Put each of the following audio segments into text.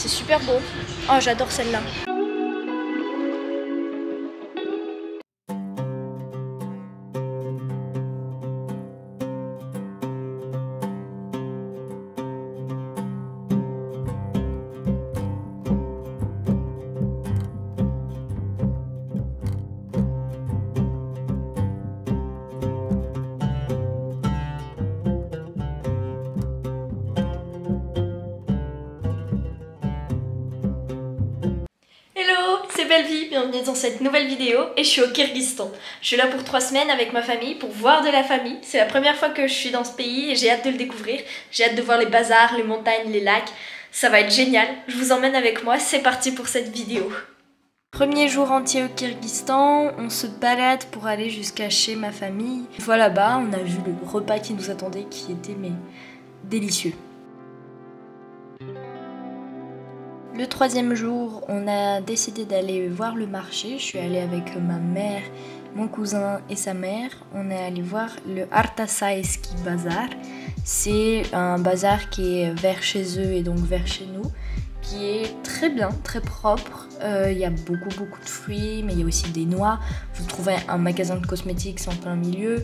C'est super beau. Oh, j'adore celle-là. C'est Belle-Vie, bienvenue dans cette nouvelle vidéo et je suis au Kyrgyzstan. Je suis là pour 3 semaines avec ma famille pour voir de la famille. C'est la première fois que je suis dans ce pays et j'ai hâte de le découvrir. J'ai hâte de voir les bazars, les montagnes, les lacs. Ça va être génial. Je vous emmène avec moi, c'est parti pour cette vidéo. Premier jour entier au Kyrgyzstan, on se balade pour aller jusqu'à chez ma famille. Une fois là-bas, on a vu le repas qui nous attendait qui était délicieux. Le 3e jour, on a décidé d'aller voir le marché. Je suis allée avec ma mère, mon cousin et sa mère. On est allé voir le Artasayski Bazar. C'est un bazar qui est vers chez eux et donc vers chez nous, qui est très bien, très propre. Il y a beaucoup de fruits, mais il y a aussi des noix. Vous trouvez un magasin de cosmétiques en plein milieu.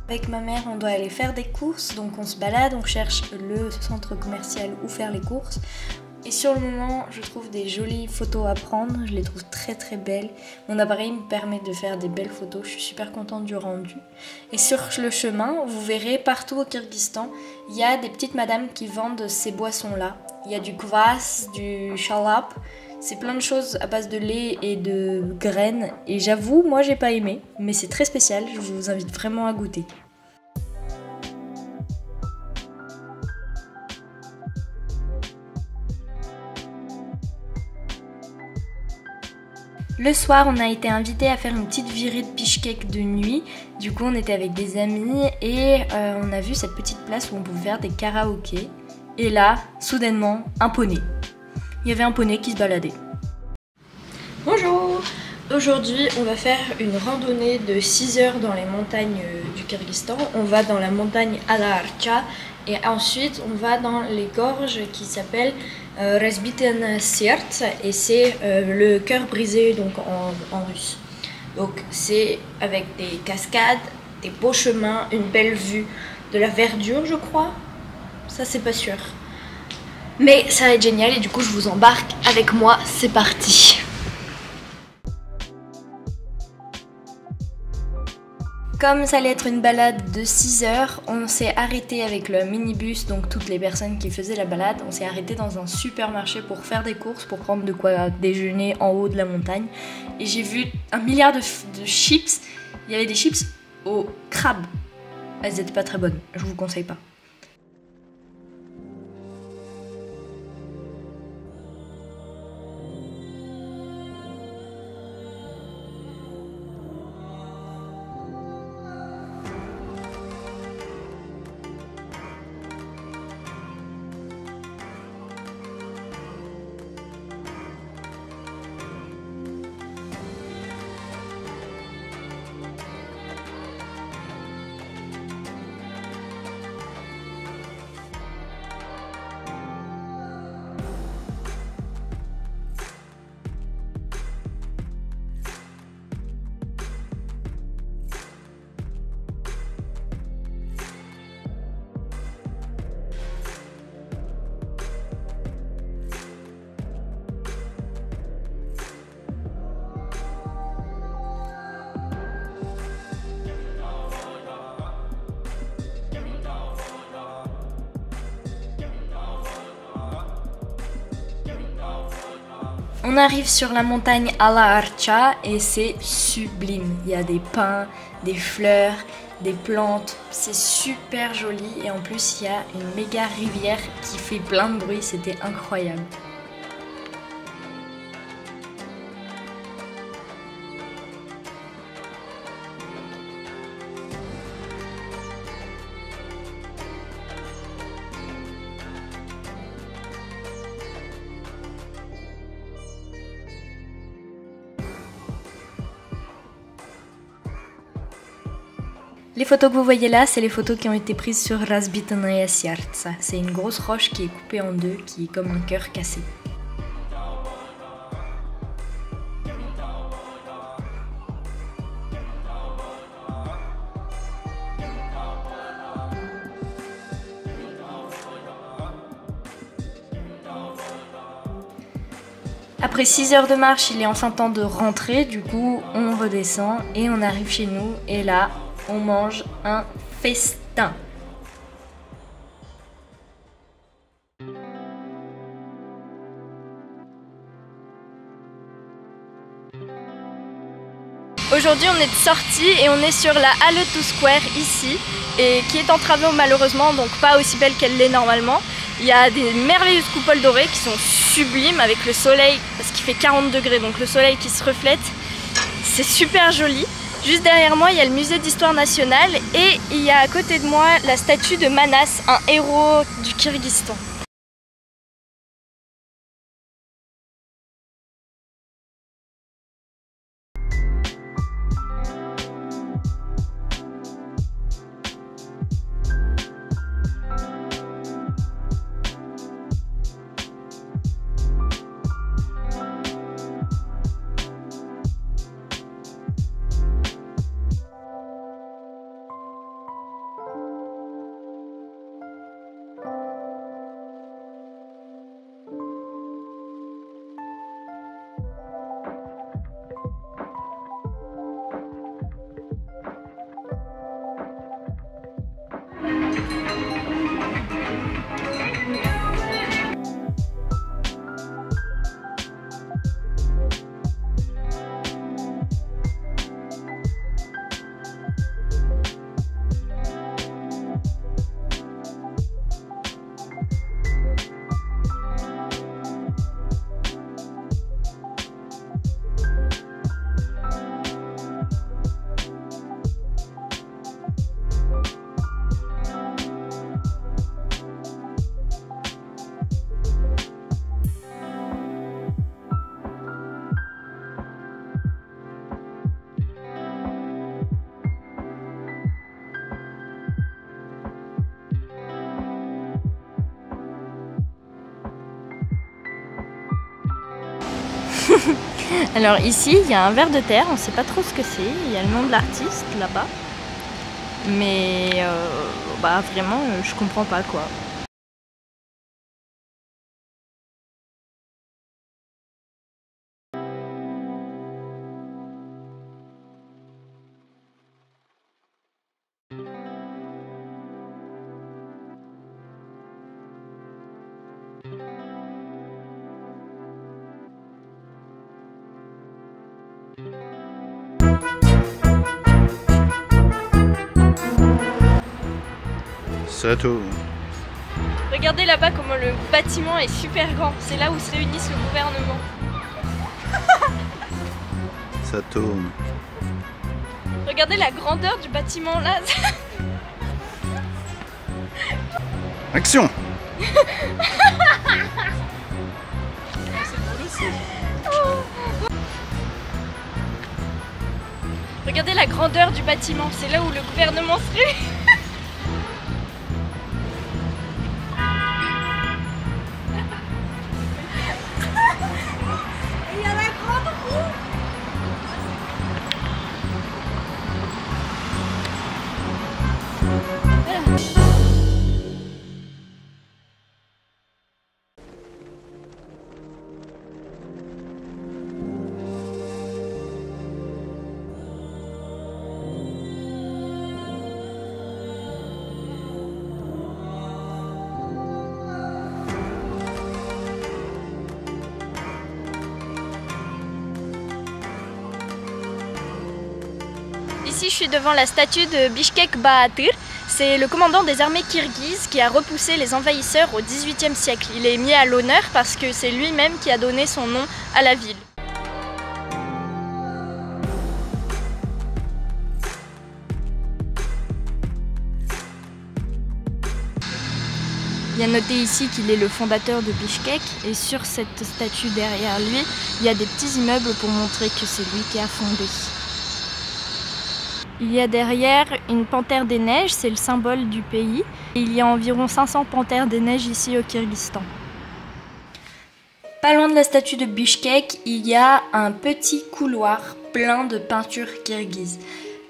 Avec ma mère, on doit aller faire des courses, donc on se balade, on cherche le centre commercial où faire les courses. Et sur le moment, je trouve des jolies photos à prendre, je les trouve très belles. Mon appareil me permet de faire des belles photos, je suis super contente du rendu. Et sur le chemin, vous verrez partout au Kyrgyzstan, il y a des petites madames qui vendent ces boissons-là. Il y a du kvass, du shalap, c'est plein de choses à base de lait et de graines. Et j'avoue, moi j'ai pas aimé, mais c'est très spécial, je vous invite vraiment à goûter. Le soir, on a été invité à faire une petite virée de Bishkek de nuit. Du coup, on était avec des amis et on a vu cette petite place où on pouvait faire des karaokés. Et là, soudainement, un poney. Il y avait un poney qui se baladait. Bonjour! Aujourd'hui, on va faire une randonnée de 6 heures dans les montagnes du Kyrgyzstan. On va dans la montagne Ala-Archa et ensuite on va dans les gorges qui s'appellent Razbiten Sert et c'est le cœur brisé donc en russe. Donc c'est avec des cascades, des beaux chemins, une belle vue, de la verdure je crois. Ça c'est pas sûr. Mais ça va être génial et du coup je vous embarque avec moi, c'est parti. Comme ça allait être une balade de 6 heures, on s'est arrêté avec le minibus, donc toutes les personnes qui faisaient la balade, on s'est arrêté dans un supermarché pour faire des courses, pour prendre de quoi déjeuner en haut de la montagne. Et j'ai vu 1 milliard de chips, il y avait des chips au crabe. Elles étaient pas très bonnes, je vous conseille pas. On arrive sur la montagne Ala-Archa et c'est sublime. Il y a des pins, des fleurs, des plantes. C'est super joli et en plus il y a une méga rivière qui fait plein de bruit. C'était incroyable. Les photos que vous voyez là, c'est les photos qui ont été prises sur Razbitanaja Sjarca. C'est une grosse roche qui est coupée en deux, qui est comme un cœur cassé. Après 6 heures de marche, il est enfin temps de rentrer, du coup on redescend et on arrive chez nous et là on mange un festin. Aujourd'hui on est sorti et on est sur la Halle to Square ici, et qui est en travaux malheureusement, donc pas aussi belle qu'elle l'est normalement. Il y a des merveilleuses coupoles dorées qui sont sublimes avec le soleil, parce qu'il fait 40 degrés, donc le soleil qui se reflète, c'est super joli. Juste derrière moi il y a le musée d'histoire nationale et il y a à côté de moi la statue de Manas, un héros du Kyrgyzstan. Alors ici il y a un ver de terre, on ne sait pas trop ce que c'est, il y a le nom de l'artiste là-bas, mais vraiment je comprends pas quoi. Sato. Regardez là-bas comment le bâtiment est super grand, c'est là où se réunissent le gouvernement. Sato. Regardez la grandeur du bâtiment là. Action. Regardez la grandeur du bâtiment, c'est là où le gouvernement se réunit. Il y a la grande roue. Ici, je suis devant la statue de Bishkek Bahadır. C'est le commandant des armées kirghizes qui a repoussé les envahisseurs au XVIIIe siècle. Il est mis à l'honneur parce que c'est lui-même qui a donné son nom à la ville. Il y a noté ici qu'il est le fondateur de Bishkek et sur cette statue derrière lui, il y a des petits immeubles pour montrer que c'est lui qui a fondé. Il y a derrière une panthère des neiges, c'est le symbole du pays. Il y a environ 500 panthères des neiges ici au Kyrgyzstan. Pas loin de la statue de Bishkek, il y a un petit couloir plein de peintures kirghizes.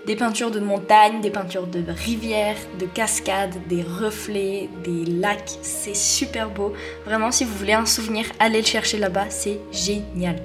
Des peintures de montagnes, des peintures de rivières, de cascades, des reflets, des lacs. C'est super beau. Vraiment, si vous voulez un souvenir, allez le chercher là-bas, c'est génial.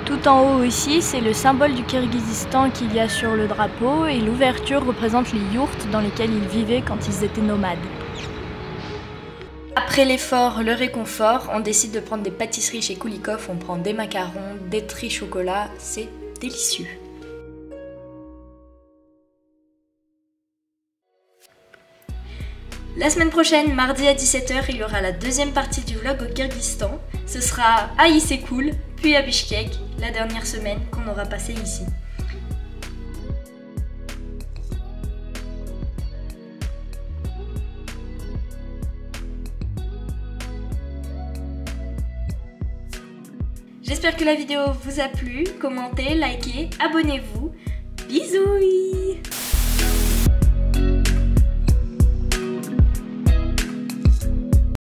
Tout en haut ici, c'est le symbole du Kyrgyzstan qu'il y a sur le drapeau et l'ouverture représente les yourtes dans lesquelles ils vivaient quand ils étaient nomades. Après l'effort, le réconfort, on décide de prendre des pâtisseries chez Kulikov, on prend des macarons, des tris chocolat, c'est délicieux. La semaine prochaine, mardi à 17 h, il y aura la deuxième partie du vlog au Kyrgyzstan. Ce sera à Issyk-Kul, puis à Bishkek, la dernière semaine qu'on aura passée ici. J'espère que la vidéo vous a plu. Commentez, likez, abonnez-vous. Bisous!